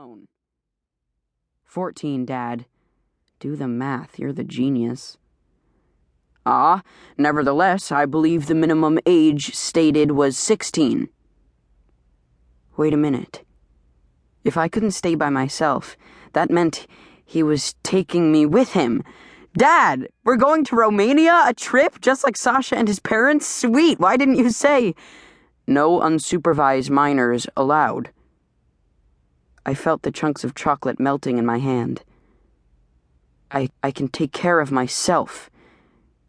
alone. 14, Dad. Do the math, you're the genius. Nevertheless, I believe the minimum age stated was 16. Wait a minute. If I couldn't stay by myself, that meant he was taking me with him. Dad, we're going to Romania, a trip just like Sasha and his parents? Sweet, why didn't you say? No unsupervised minors allowed. I felt the chunks of chocolate melting in my hand. I can take care of myself.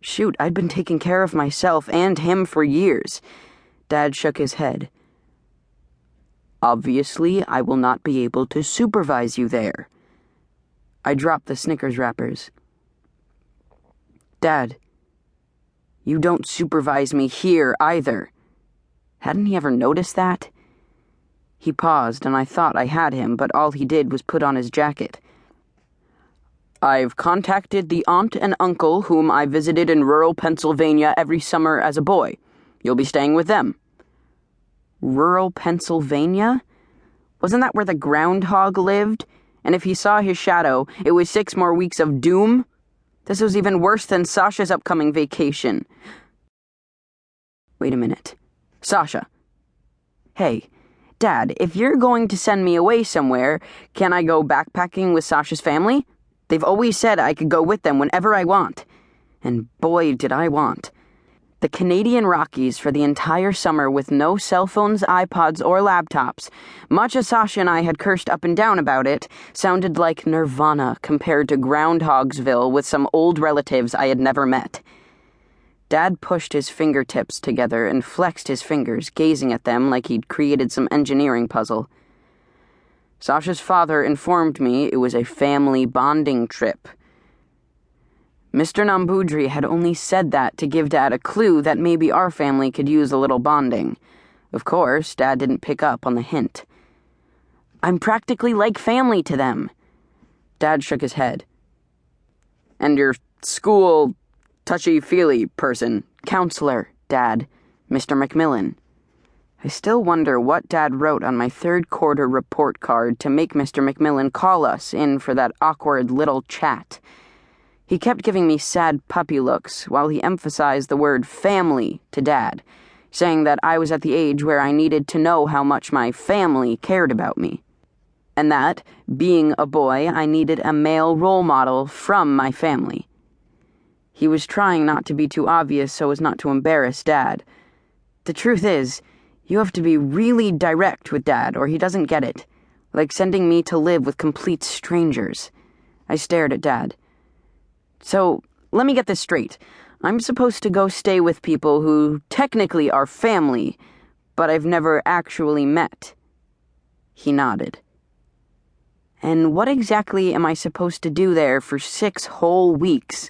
Shoot, I'd been taking care of myself and him for years. Dad shook his head. Obviously, I will not be able to supervise you there. I dropped the Snickers wrappers. Dad, you don't supervise me here either. Hadn't he ever noticed that? He paused, and I thought I had him, but all he did was put on his jacket. I've contacted the aunt and uncle whom I visited in rural Pennsylvania every summer as a boy. You'll be staying with them. Rural Pennsylvania? Wasn't that where the groundhog lived? And if he saw his shadow, it was 6 more weeks of doom? This was even worse than Sasha's upcoming vacation. Wait a minute. Sasha. Hey, Dad, if you're going to send me away somewhere, can I go backpacking with Sasha's family? They've always said I could go with them whenever I want. And boy, did I want. The Canadian Rockies for the entire summer with no cell phones, iPods, or laptops, much as Sasha and I had cursed up and down about it, sounded like nirvana compared to Groundhogsville with some old relatives I had never met. Dad pushed his fingertips together and flexed his fingers, gazing at them like he'd created some engineering puzzle. Sasha's father informed me it was a family bonding trip. Mr. Nambudri had only said that to give Dad a clue that maybe our family could use a little bonding. Of course, Dad didn't pick up on the hint. I'm practically like family to them. Dad shook his head. And your school touchy-feely person, counselor, Dad, Mr. McMillan. I still wonder what Dad wrote on my 3rd quarter report card to make Mr. McMillan call us in for that awkward little chat. He kept giving me sad puppy looks while he emphasized the word family to Dad, saying that I was at the age where I needed to know how much my family cared about me. And that, being a boy, I needed a male role model from my family. He was trying not to be too obvious so as not to embarrass Dad. The truth is, you have to be really direct with Dad or he doesn't get it, like sending me to live with complete strangers. I stared at Dad. So, let me get this straight. I'm supposed to go stay with people who technically are family, but I've never actually met. He nodded. And what exactly am I supposed to do there for 6 whole weeks?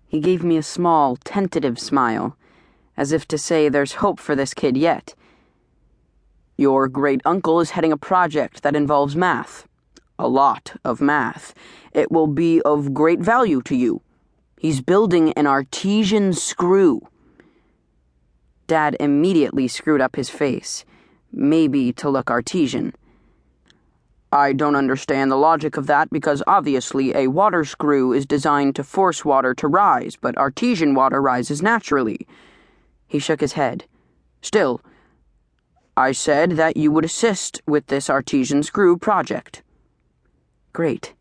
He gave me a small, tentative smile, as if to say there's hope for this kid yet. Your great-uncle is heading a project that involves math. A lot of math. It will be of great value to you. He's building an artesian screw. Dad immediately screwed up his face, maybe to look artesian. I don't understand the logic of that because obviously a water screw is designed to force water to rise, but artesian water rises naturally. He shook his head. Still, I said that you would assist with this artesian screw project. Great.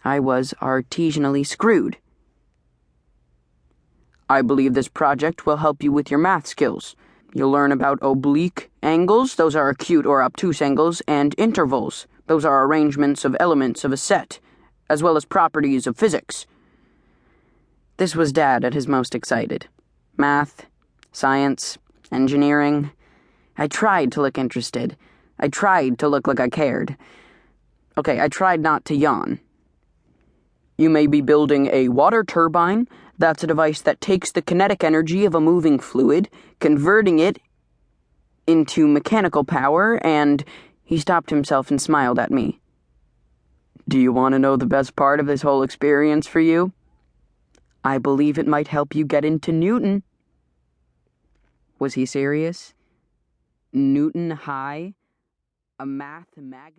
I was artisanally screwed. I believe this project will help you with your math skills. You'll learn about oblique angles, those are acute or obtuse angles, and intervals, those are arrangements of elements of a set, as well as properties of physics. This was Dad at his most excited. Math, science, engineering. I tried to look interested. I tried to look like I cared. Okay, I tried not to yawn. You may be building a water turbine. That's a device that takes the kinetic energy of a moving fluid, converting it into mechanical power, and... He stopped himself and smiled at me. Do you want to know the best part of this whole experience for you? I believe it might help you get into Newton. Was he serious? Newton High? A math magnet?